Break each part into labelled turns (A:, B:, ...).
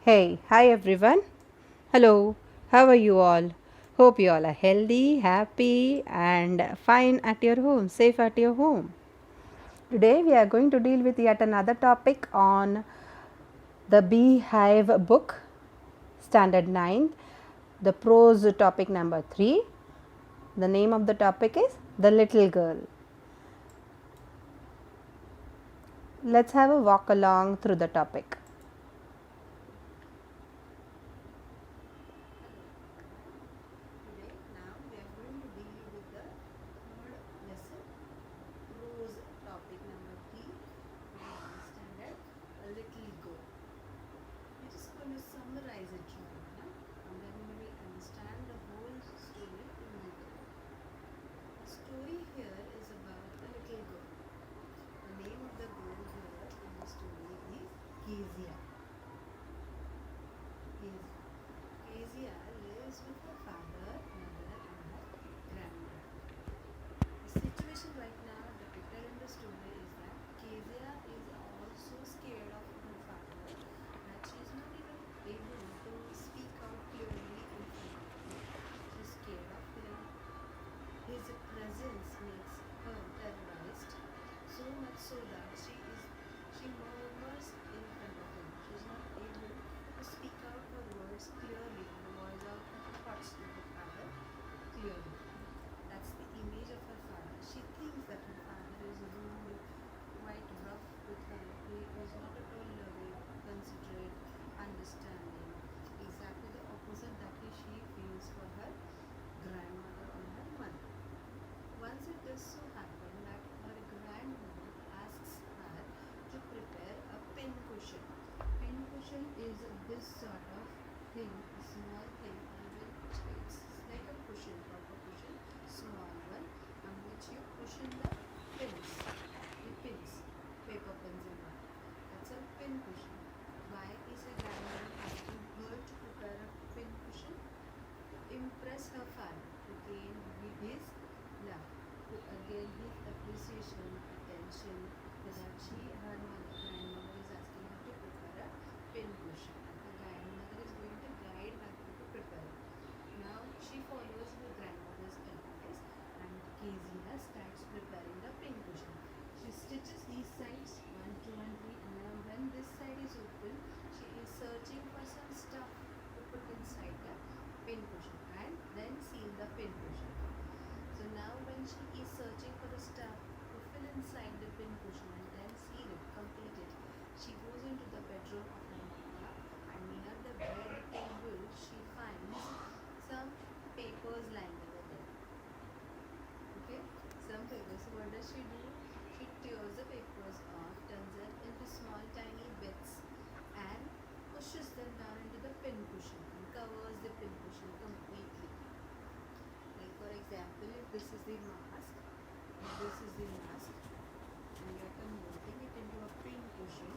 A: Hey, hi everyone. Hello, how are you all? Hope you all are healthy, happy, and fine at your home, safe at your home. Today we are going to deal with yet another topic on the Beehive book, Standard 9, the prose topic number 3. The name of the topic is The Little Girl. Let's have a walk along through the topic. Today, now we are going to deal with the third lesson, prose topic number 3, standard a little girl. We're just going to summarize it right now, and then we will understand the whole story in detail. The story here is about a little girl. The name of the girl here in the story is Kezia. Kezia lives with her father, mother, and her grandmother. The situation right now depicted in the story is that Kezia is also scared of her father, that she is not even able to speak out clearly in front of him. She is scared of him. His presence makes her terrorized, so much so that she murmurs in front of him. She is not able to speak out her words clearly, the voice out her thoughts to her father clearly. That's the image of her father. She thinks that her father is rude, quite rough with her. He is not at all loving, considerate, understanding. Exactly the opposite that she feels for her grandmother or her mother. Once it does so happen that her grandmother asks her to prepare a pin cushion. Pin cushion is this sort of thing, a small thing on which it's like a cushion, proper cushion, small one, on which you cushion the pins, paper pins in one. That's a pin cushion. Why is a grandmother asking her to prepare a pin cushion? To impress her father, to gain his love, to gain his appreciation, attention, that her grandmother is asking her to prepare a pin cushion, and her grandmother is going to guide her to prepare it. Now she follows her grandmother's advice, and Kezia starts preparing the pin cushion. She stitches these sides 1, 2, and 3, and now when this side is open, she is searching for some stuff to put inside the pin cushion and then seal the pin cushion. So now when she is searching for the stuff to fill inside the pin cushion and then seal it, complete it, she goes into the bedroom of her mama, and near the bed table she finds some papers lying over there. Okay, some papers. So what does she do? She tears the papers off, turns them into small tiny bits, and pushes them down into the pin cushion and covers the pin cushion completely. Like for example, if this is the mask, and you are converting it into a pin cushion,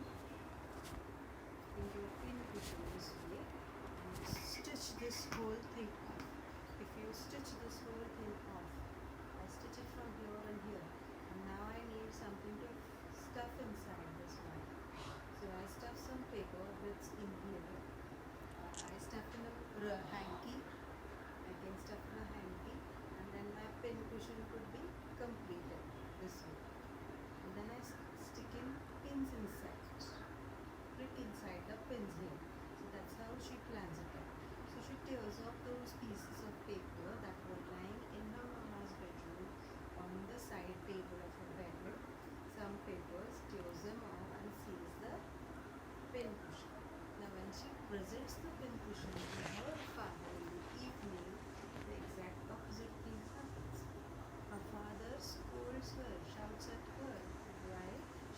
A: this way, and you stitch this whole thing off. If you stitch this whole thing off, I stitch it from here and here, and now I need something to stuff inside this one. So I stuff some paper bits in here. I stuff in a hanky. I can stuff in a hanky, and then my pin cushion could be completed this way. And then I stick in pins inside, prick inside the pins here. So that's how she plans it out. So she tears off those pieces of paper that were lying in her mama's bedroom on the side table of her bed. Some papers, tears them off and seals the pin cushion. Now when she presents the pin cushion to her father in the evening, the exact opposite thing happens. Her father scolds her, shouts at her. Why?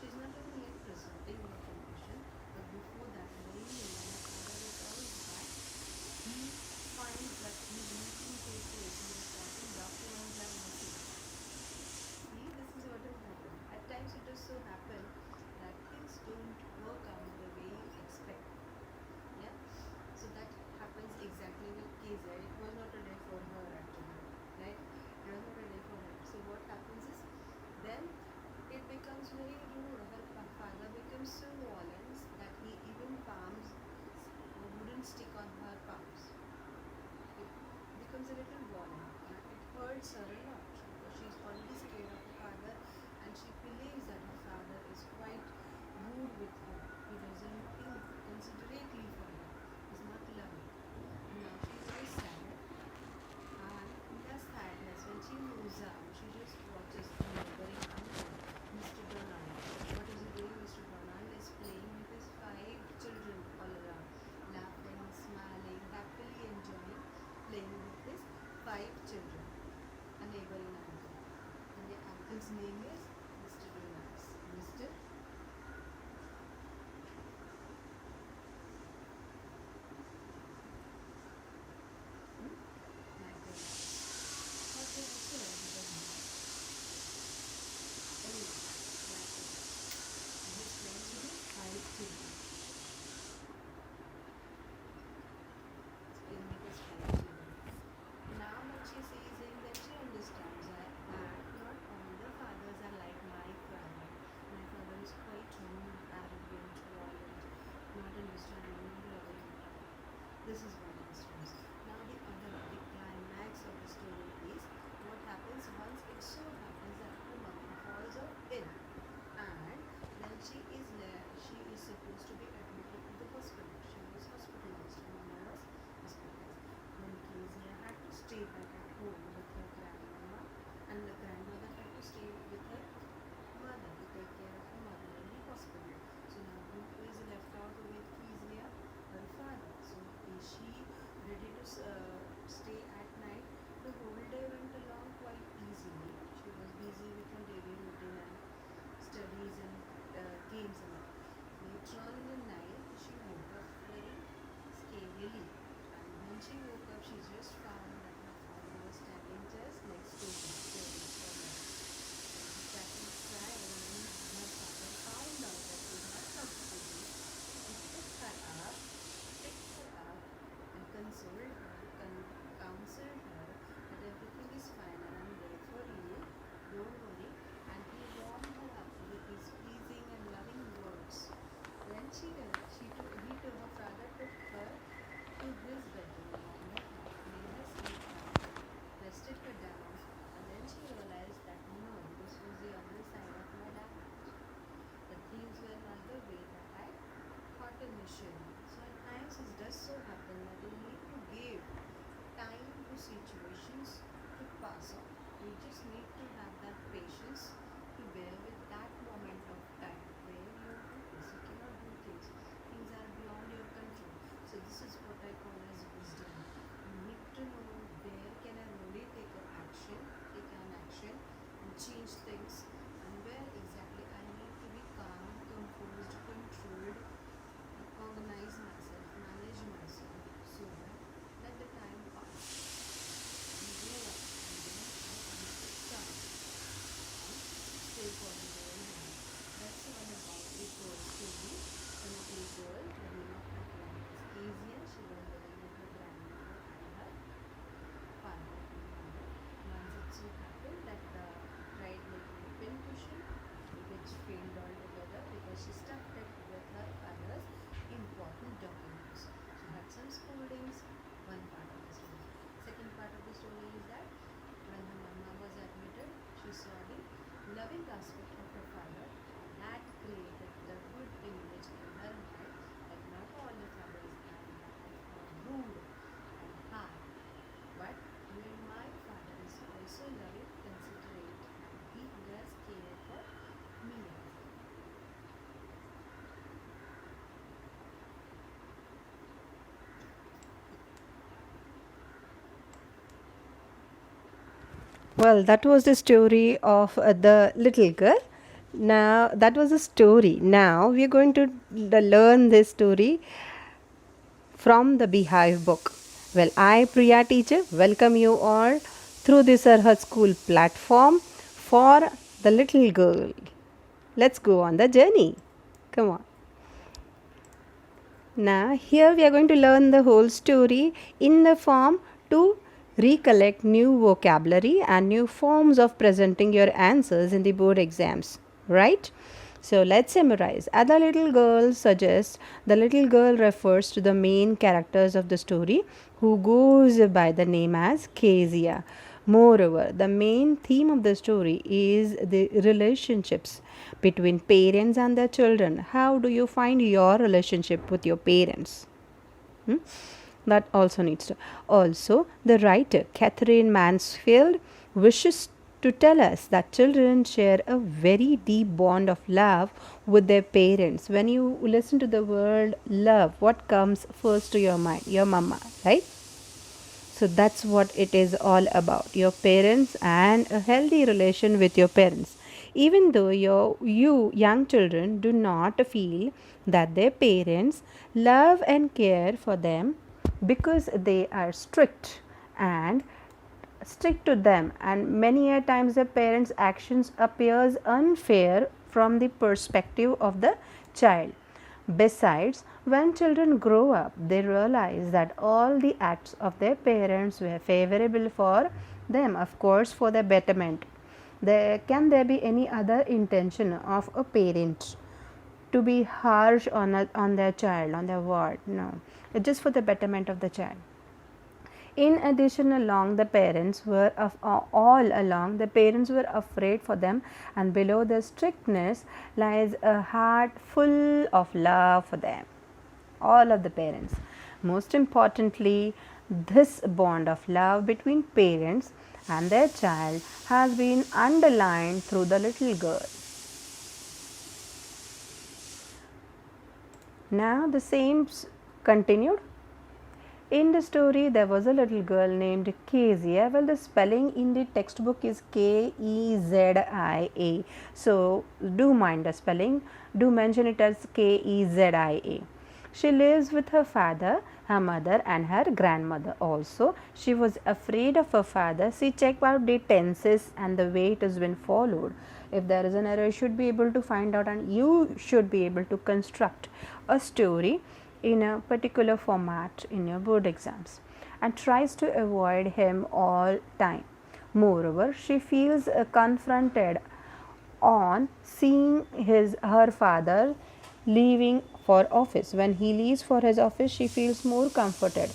A: She's not only yet presenting so happen that you need to give time to situations to pass on. You just need to have that patience to bear with that moment of time where you are hopeless, you cannot do things. Things are beyond your control. So this is what I call as wisdom. You need to know where can I really take an action and change things, and where exactly I need to be calm, composed, controlled, organize myself, manage myself, so that let the time pass and grow up, and then I understood start and stay for the whole hand. That's the one about the girl story. The little girl, the name of her friend was Kezia. She was living with her grandmother and her father and mother. Once it so happened that the tried making a pin cushion, which failed altogether because she stuck it with her father's important documents. She had some scoldings, one part of the story. Second part of the story is that when her mama was admitted, she saw the loving aspect of her father, and that created the good image in her mind that not all the fathers are rude and hard, but even my father is also loving, considerate, and he does care for me as well.
B: Well, that was the story of the little girl. Now, that was a story. Now, we are going to learn this story from the Beehive book. Well, I, Priya teacher, welcome you all through this Arhat School platform for the little girl. Let's go on the journey. Come on. Now, here we are going to learn the whole story in the form to recollect new vocabulary and new forms of presenting your answers in the board exams, right? So let's summarize. Other little girl suggests the little girl refers to the main characters of the story who goes by the name as Kezia. Moreover, the main theme of the story is the relationships between parents and their children. How do you find your relationship with your parents? Hmm? That also needs to. Also, the writer Catherine Mansfield wishes to tell us that children share a very deep bond of love with their parents. When you listen to the word love, what comes first to your mind? Your mama, right? So that's what it is all about. Your parents and a healthy relation with your parents. Even though you young children do not feel that their parents love and care for them because they are strict to them, and many a times the parents actions appears unfair from the perspective of the child. Besides, when children grow up, they realize that all the acts of their parents were favorable for them, of course, for their betterment. Can there be any other intention of a parent to be harsh on their child, on their word? No, it's just for the betterment of the child. In addition, all along the parents were afraid for them, and below the strictness lies a heart full of love for them. All of the parents. Most importantly, this bond of love between parents and their child has been underlined through the little girl. Now the same continued. In the story, there was a little girl named Kezia. Well, the spelling in the textbook is Kezia. So, do mind the spelling. Do mention it as Kezia. She lives with her father, her mother, and her grandmother. Also, she was afraid of her father. She checked out the tenses and the way it has been followed. If there is an error, you should be able to find out, and you should be able to construct a story in a particular format in your board exams, and tries to avoid him all time. Moreover, she feels confronted on seeing her father leaving for office. When he leaves for his office, she feels more comforted.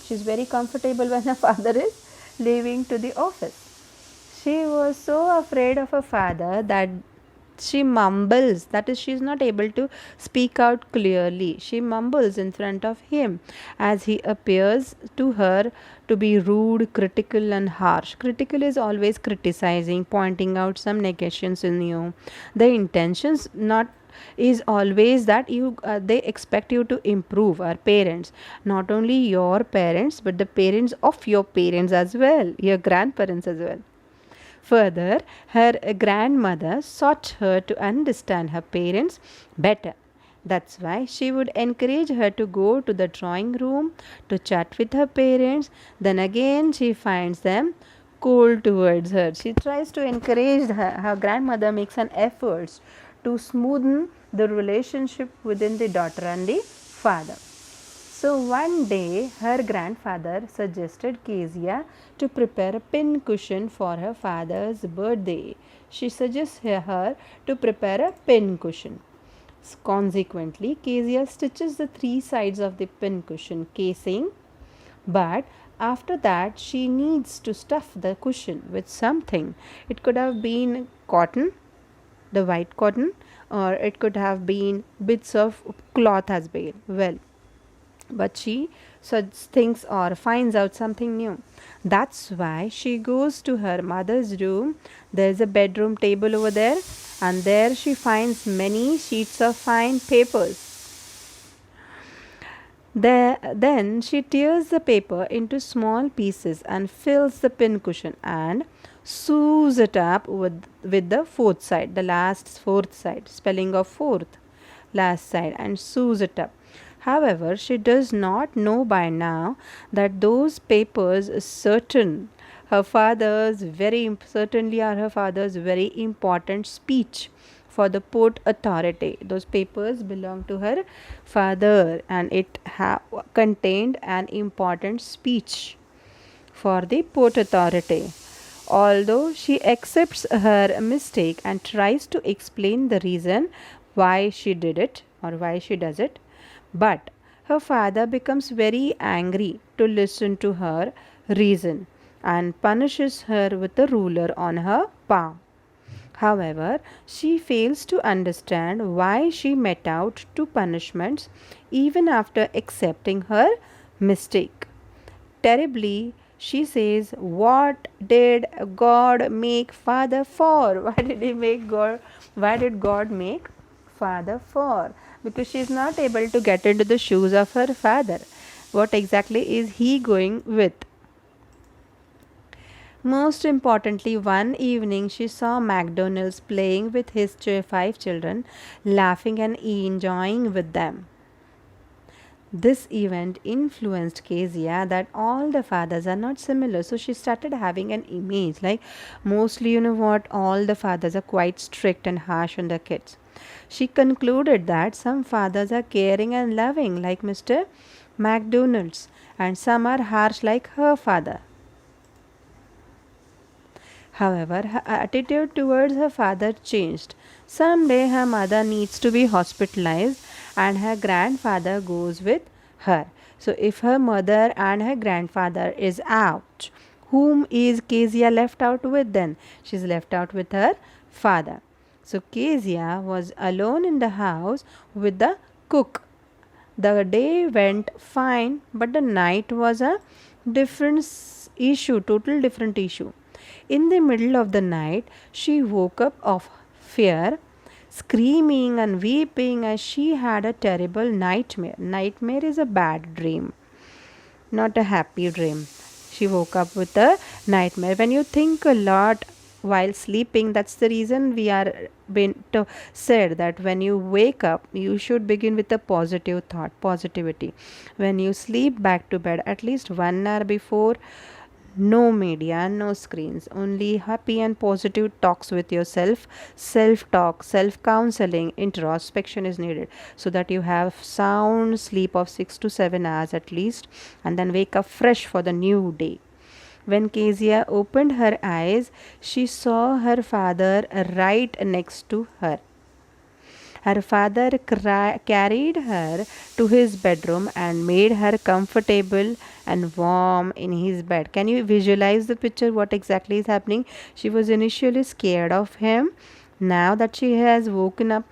B: She is very comfortable when her father is leaving to the office. She was so afraid of her father that She mumbles, that is, she is not able to speak out clearly. She mumbles in front of him as he appears to her to be rude, critical, and harsh. Critical is always criticizing, pointing out some negations in you. The intentions not is always that you they expect you to improve. Our parents, not only your parents but the parents of your parents as well, your grandparents as well. Further, her grandmother sought her to understand her parents better. That's why she would encourage her to go to the drawing room to chat with her parents. Then again, she finds them cold towards her. She tries to encourage her. Her grandmother makes an effort to smoothen the relationship within the daughter and the father. So one day her grandfather suggested Kezia to prepare a pin cushion for her father's birthday. She suggests her to prepare a pin cushion. Consequently, Kezia stitches the three sides of the pin cushion casing, but after that she needs to stuff the cushion with something. It could have been cotton, the white cotton, or it could have been bits of cloth as well, but she such thinks or finds out something new. That's why she goes to her mother's room. There's a bedroom table over there, and there she finds many sheets of fine papers. Then she tears the paper into small pieces and fills the pincushion and sews it up with the fourth side, the last fourth side, spelling of fourth, last side, and sews it up. However, she does not know by now that those papers certainly are her father's very important speech for the Port Authority. Those papers belong to her father, and it contained an important speech for the Port Authority. Although she accepts her mistake and tries to explain the reason why she did it or why she does it, but her father becomes very angry to listen to her reason and punishes her with a ruler on her palm. However, she fails to understand why she met out two punishments even after accepting her mistake. Terribly, she says, "What did God make father for?" Why did God make father for? Because she is not able to get into the shoes of her father. What exactly is he going with? Most importantly, one evening she saw McDonald's playing with his 5 children, laughing and enjoying with them. This event influenced Kezia that all the fathers are not similar. So she started having an image like mostly, all the fathers are quite strict and harsh on their kids. She concluded that some fathers are caring and loving like Mr. McDonald's, and some are harsh like her father. However, her attitude towards her father changed. Someday her mother needs to be hospitalized and her grandfather goes with her. So if her mother and her grandfather is out, whom is Kezia left out with then? She's left out with her father. So Kezia was alone in the house with the cook. The day went fine, but the night was a different total different issue. In the middle of the night, she woke up of fear, screaming and weeping as she had a terrible nightmare. Nightmare is a bad dream, not a happy dream. She woke up with a nightmare. When you think a lot while sleeping, that's the reason we are said that when you wake up you should begin with a positive thought, positivity. When you sleep back to bed, at least 1 hour before, no media, no screens, only happy and positive talks with yourself. Self talk, self counseling, introspection is needed so that you have sound sleep of 6 to 7 hours at least, and then wake up fresh for the new day. When Kezia opened her eyes, she saw her father right next to her. Her father carried her to his bedroom and made her comfortable and warm in his bed. Can you visualize the picture? What exactly is happening? She was initially scared of him, Now that she has woken up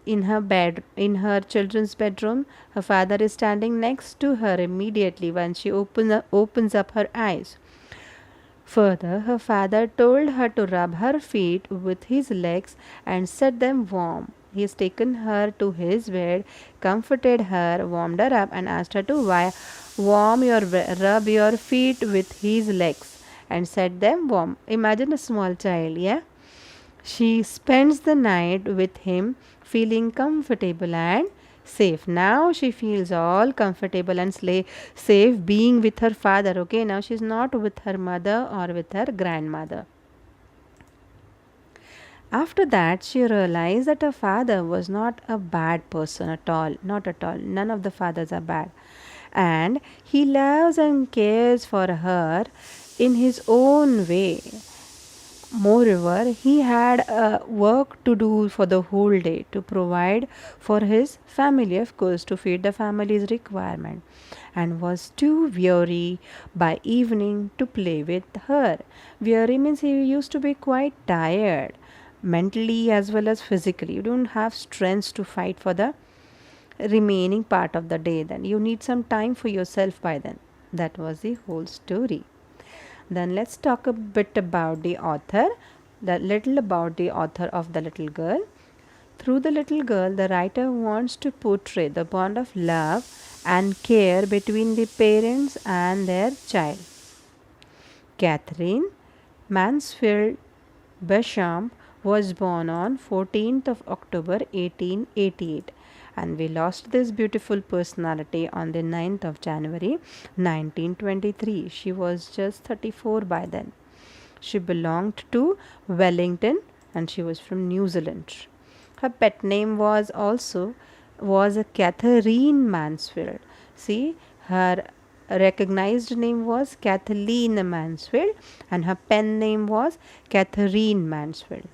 B: in her children's bedroom, her father is standing next to her immediately when she opens up her eyes. Further, her father told her to rub her feet with his legs and set them warm. He has taken her to his bed, comforted her, warmed her up, and asked her to rub your feet with his legs and set them warm. Imagine a small child, yeah? She spends the night with him, feeling comfortable and safe. Now she feels all comfortable and safe being with her father. Okay, now she's not with her mother or with her grandmother. After that, she realized that her father was not a bad person at all. Not at all. None of the fathers are bad. And he loves and cares for her in his own way. Moreover, he had work to do for the whole day to provide for his family, of course, to feed the family's requirement, and was too weary by evening to play with her. Weary means he used to be quite tired, mentally as well as physically. You don't have strength to fight for the remaining part of the day, then you need some time for yourself by then. That was the whole story. Then let's talk a bit about the author, the little about the author of The Little Girl. Through The Little Girl, the writer wants to portray the bond of love and care between the parents and their child. Catherine Mansfield Beauchamp was born on 14th of October 1888, and we lost this beautiful personality on the 9th of January 1923. She was just 34 by then. She belonged to Wellington and she was from New Zealand. Her pet name was a Catherine Mansfield. See, her recognized name was Kathleen Mansfield and her pen name was Catherine Mansfield.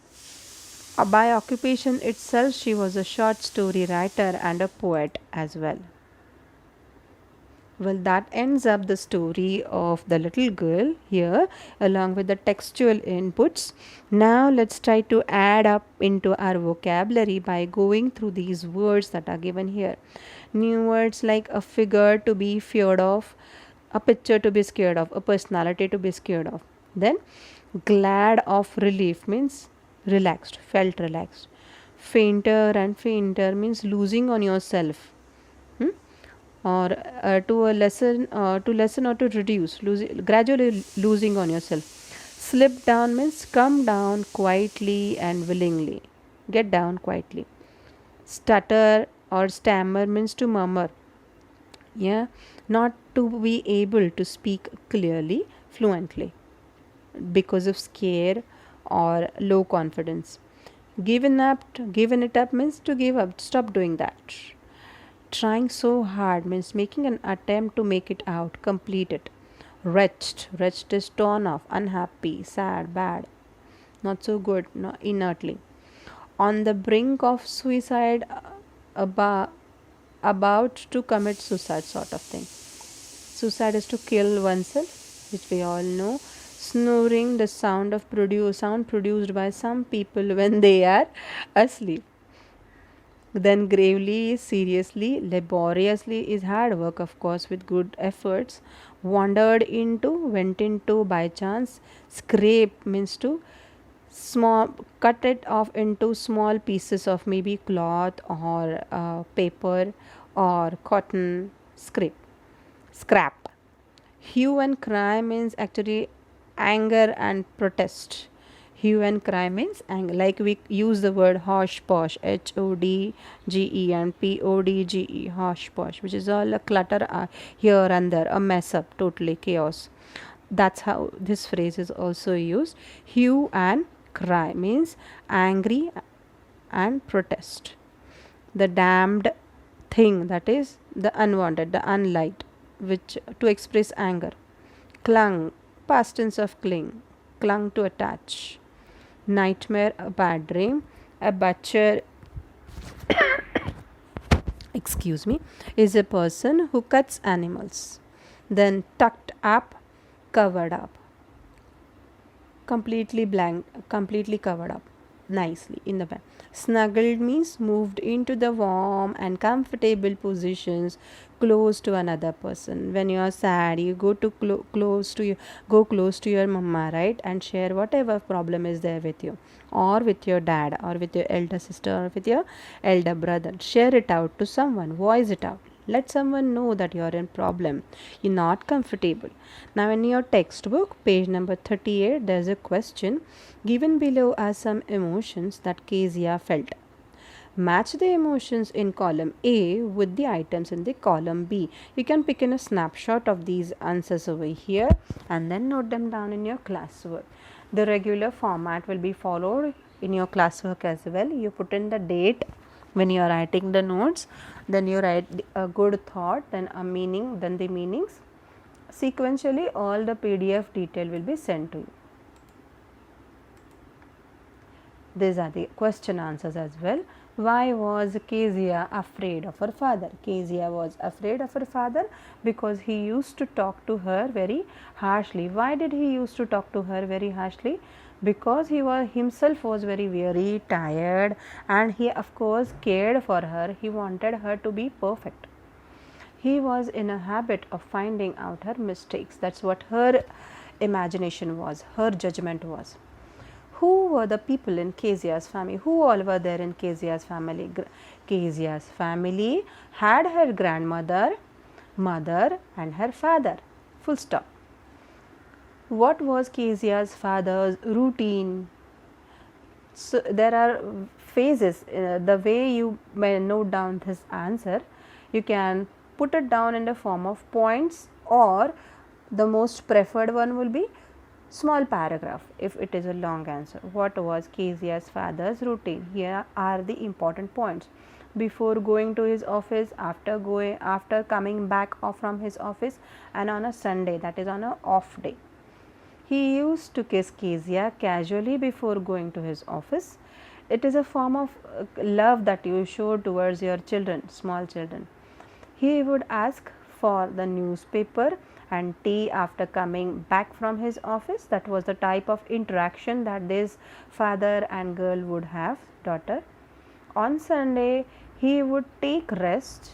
B: By occupation itself, she was a short story writer and a poet as well. Well, that ends up the story of The Little Girl here, along with the textual inputs. Now, let's try to add up into our vocabulary by going through these words that are given here. New words like a figure to be feared of, a picture to be scared of, a personality to be scared of. Then, glad of relief means relaxed, felt relaxed. Fainter and fainter means losing on yourself. Or to lessen or to reduce, gradually losing on yourself. Slip down means come down quietly and willingly. Get down quietly. Stutter or stammer means to murmur. Yeah, not to be able to speak clearly, fluently because of scare or low confidence. Given it up means to give up, stop doing that. Trying so hard means making an attempt to make it out, complete it. Wretched is torn off, unhappy, sad, bad, not so good, no, inertly. On the brink of suicide, about to commit suicide, sort of thing. Suicide is to kill oneself, which we all know. Snoring, the sound produced by some people when they are asleep. Then gravely, seriously, laboriously is hard work, of course, with good efforts. Went into by chance. Scrape means to cut it off into small pieces of maybe cloth or paper or cotton. Scrap. Hue and cry means actually anger and protest. Hue and cry means anger. Like we use the word hosh posh, HODGE and PODGE, hosh posh, which is all a clutter here and there, a mess up, totally chaos. That's how this phrase is also used. Hue and cry means angry and protest. The damned thing, that is the unwanted, the unliked, which to express anger. Clung, past tense of cling, clung to attach. Nightmare, a bad dream. A butcher excuse me, is a person who cuts animals. Then tucked up, covered up. Completely blank, completely covered up. nicely in the bed. Snuggled means moved into the warm and comfortable positions close to another person. When you are sad, you go to close to your mama, right, and share whatever problem is there with you, or with your dad, or with your elder sister, or with your elder brother. Share it out to someone, voice it out. Let someone know that you are in problem, you're not comfortable. Now in your textbook, page number 38, there's a question. Given below are some emotions that Kezia felt. Match the emotions in column A with the items in the column B. You can pick in a snapshot of these answers over here and then note them down in your classwork. The regular format will be followed in your classwork as well. You put in the date when you are writing the notes, then you write a good thought, then a meaning, then the meanings. Sequentially, all the PDF detail will be sent to you. These are the question answers as well. Why was Kezia afraid of her father? Kezia was afraid of her father because he used to talk to her very harshly. Why did he used to talk to her very harshly? Because he was himself was very tired, and he of course cared for her. He wanted her to be perfect. He was in a habit of finding out her mistakes. That's what her imagination was, her judgment was. Who were the people in Kezia's family? Who all were there in Kezia's family? Kezia's family had her grandmother, mother, and her father. Full stop. What was Kezia's father's routine? So there are phases. The way you may note down this answer, you can put it down in the form of points, or the most preferred one will be small paragraph if it is a long answer. What was Kezia's father's routine? Here are the important points. Before going to his office, after coming back from his office, and on a Sunday, that is on an off day. He used to kiss Kezia casually before going to his office. It is a form of love that you show towards your children, small children. He would ask for the newspaper and tea after coming back from his office. That was the type of interaction that this father and girl would have, daughter. On Sunday, he would take rest.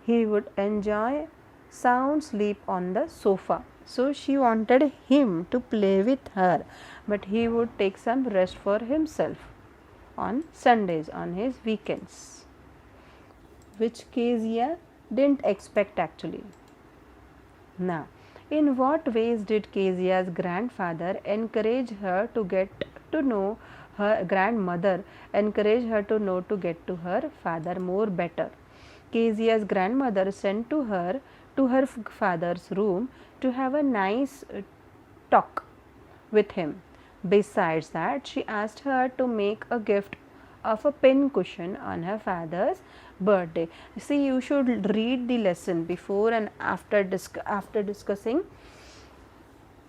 B: He would enjoy sound sleep on the sofa. So she wanted him to play with her, but he would take some rest for himself on Sundays, on his weekends, which Kezia didn't expect actually. Now, in what ways did Kezia's grandfather encourage her to get to know her grandmother, encourage her to get to her father more better? Kezia's grandmother sent to her father's room to have a nice talk with him. Besides that, she asked her to make a gift of a pin cushion on her father's birthday. See, you should read the lesson before and after discussing,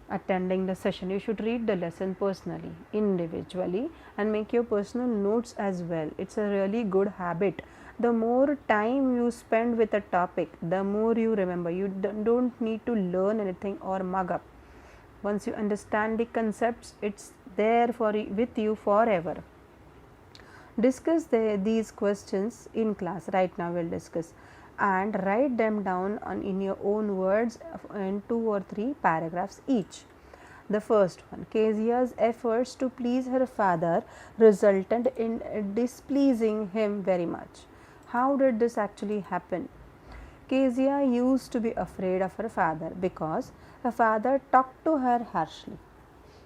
B: attending the session. You should read the lesson personally, individually, and make your personal notes as well. It's a really good habit. The more time you spend with a topic, the more you remember. You don't need to learn anything or mug up. Once you understand the concepts, it's there with you forever. Discuss these questions in class. Right now we'll discuss, and write them down in your own words in 2 or 3 paragraphs each. The first one, Kezia's efforts to please her father resulted in displeasing him very much. How did this actually happen? Kezia used to be afraid of her father because her father talked to her harshly.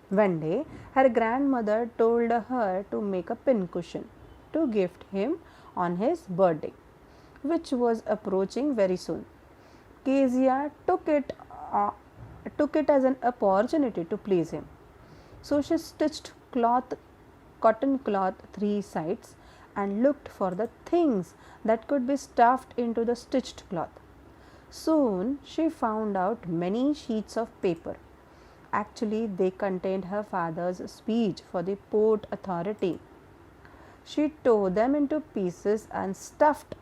B: One day, her grandmother told her to make a pincushion to gift him on his birthday, which was approaching very soon. Kezia took it as an opportunity to please him. So she stitched cotton cloth 3 sides and looked for the things that could be stuffed into the stitched cloth. Soon she found out many sheets of paper. Actually, they contained her father's speech for the Port Authority. She tore them into pieces and stuffed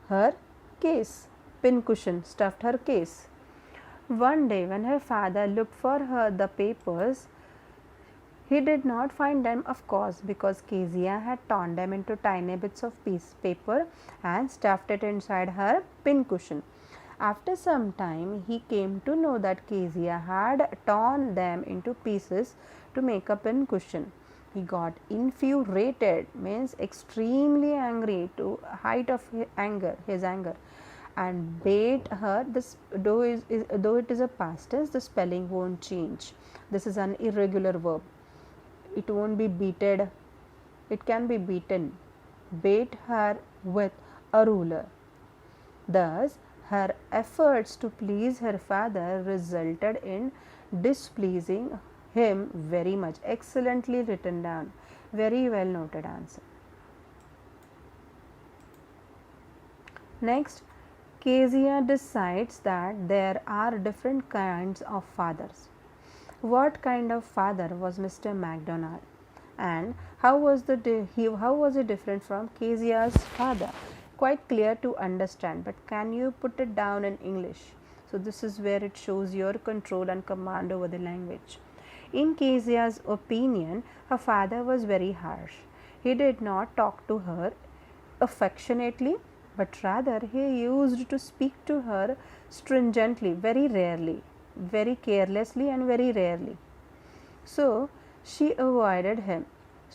B: her case. Pincushion stuffed her case. One day, when her father looked for her the papers, He did not find them, of course, because Kezia had torn them into tiny bits of piece paper and stuffed it inside her pincushion. After some time, he came to know that Kezia had torn them into pieces to make a pincushion. He got infuriated, means extremely angry to height of his anger, and bade her. This though it is a past tense, the spelling won't change. This is an irregular verb. It won't be beaten. It can be beaten. Bait her with a ruler. Thus, her efforts to please her father resulted in displeasing him very much. Excellently written down. Very well noted answer. Next, Kezia decides that there are different kinds of fathers. What kind of father was Mr. MacDonald, and how was it different from Kezia's father? Quite clear to understand, but can you put it down in English? So this is where it shows your control and command over the language. In Kezia's opinion, her father was very harsh. He did not talk to her affectionately, but rather he used to speak to her stringently, very rarely, very carelessly, and very rarely. So she avoided him.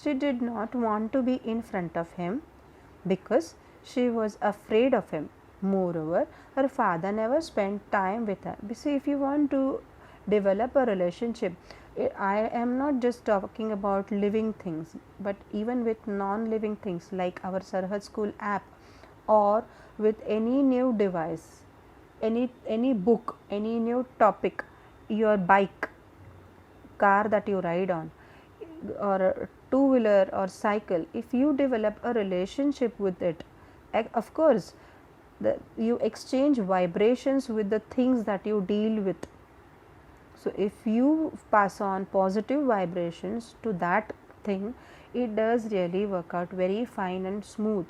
B: She did not want to be in front of him because she was afraid of him. Moreover, her father never spent time with her. See, if you want to develop a relationship, I am not just talking about living things, but even with non-living things like our Sarhad School app, or with any new device, any book, any new topic, your bike, car that you ride on, or a two-wheeler or cycle, if you develop a relationship with it, of course you exchange vibrations with the things that you deal with. So if you pass on positive vibrations to that thing, it does really work out very fine and smooth.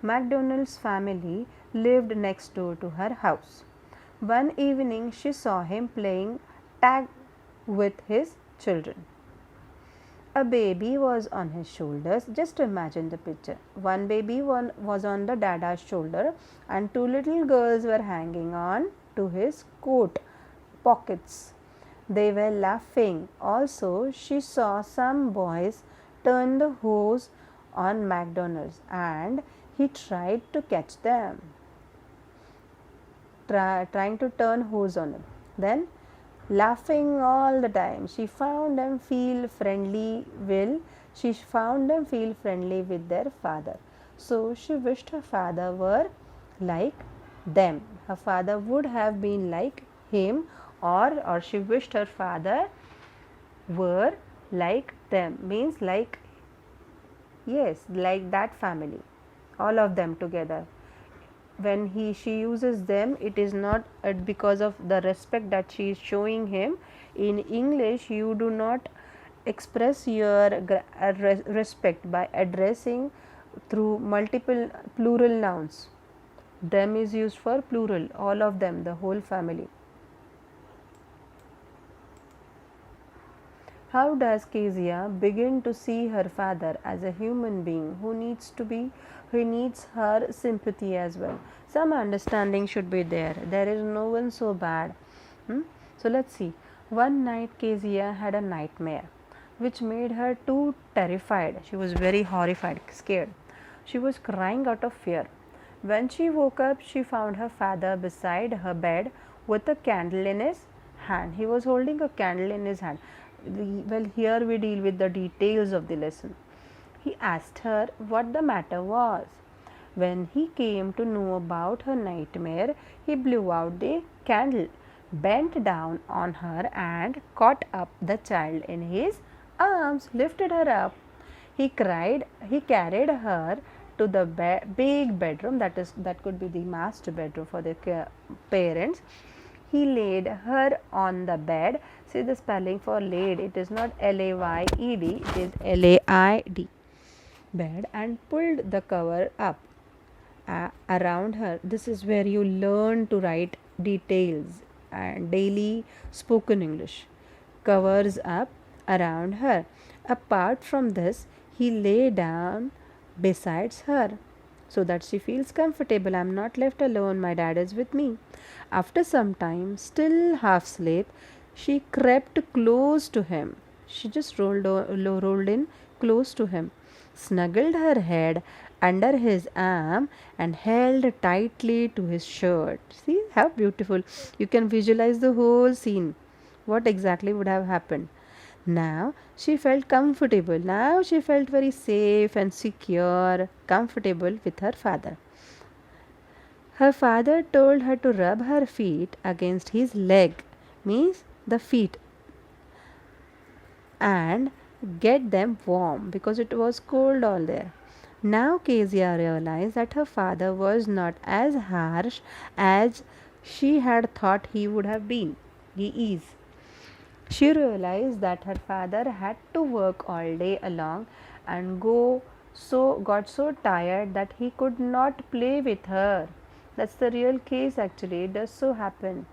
B: MacDonald's family lived next door to her house. One evening she saw him playing tag with his children. A baby was on his shoulders. Just imagine the picture. One baby was on the dada's shoulder, and two little girls were hanging on to his coat pockets. They were laughing. Also, she saw some boys turn the hose on MacDonald's, and he tried to catch them, trying to turn hose on him. Then, laughing all the time, she found them feel friendly. She found them feel friendly with their father. So she wished her father were like them. Her father would have been like him, or she wished her father were like them, means like, yes, like that family, all of them together. When she uses them, it is not because of the respect that she is showing him. In English, you do not express your respect by addressing through multiple plural nouns. Them is used for plural, all of them, the whole family. How does Kezia begin to see her father as a human being who needs her sympathy as well? Some understanding should be there. There is no one so bad. So let's see. One night Kezia had a nightmare which made her too terrified. She was very horrified, scared. She was crying out of fear. When she woke up, she found her father beside her bed with a candle in his hand. He was holding a candle in his hand. Well, here we deal with the details of the lesson. He asked her what the matter was. When he came to know about her nightmare, he blew out the candle, bent down on her, and caught up the child in his arms, lifted her up. He carried her to the big bedroom, that could be the master bedroom for the parents. He laid her on the bed. See the spelling for laid, it is not L-A-Y-E-D, it is L-A-I-D. Bed, and pulled the cover up around her. This is where you learn to write details and daily spoken English. Covers up around her. Apart from this, he lay down besides her so that she feels comfortable. I'm not left alone, my dad is with me. After some time, still half asleep, she crept close to him. She just rolled in close to him, snuggled her head under his arm, and held tightly to his shirt. See how beautiful. You can visualize the whole scene. What exactly would have happened? Now she felt comfortable. Now she felt very safe and secure, comfortable with her father. Her father told her to rub her feet against his leg, means the feet, and get them warm because it was cold all there. Now Kezia realized that her father was not as harsh as she had thought he would have been. He is. She realized that her father had to work all day along and got so tired that he could not play with her. That's the real case actually. It does so happen.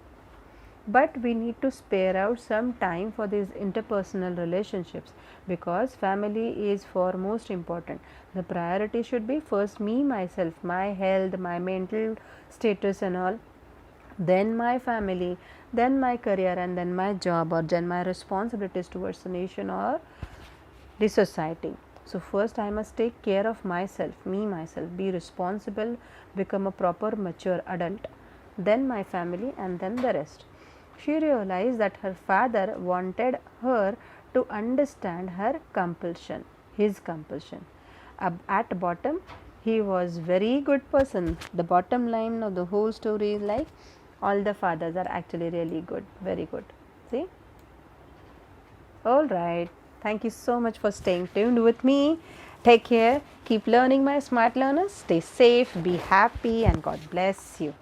B: But we need to spare out some time for these interpersonal relationships because family is foremost important. The priority should be first me, myself, my health, my mental status, and all, then my family, then my career, and then my job, or then my responsibilities towards the nation or the society. So, first I must take care of myself, me, myself, be responsible, become a proper mature adult, then my family, and then the rest. She realized that her father wanted her to understand her compulsion, his compulsion. At bottom, he was very good person. The bottom line of the whole story is like all the fathers are actually really good, very good. See? All right. Thank you so much for staying tuned with me. Take care. Keep learning, my smart learners. Stay safe, be happy, and God bless you.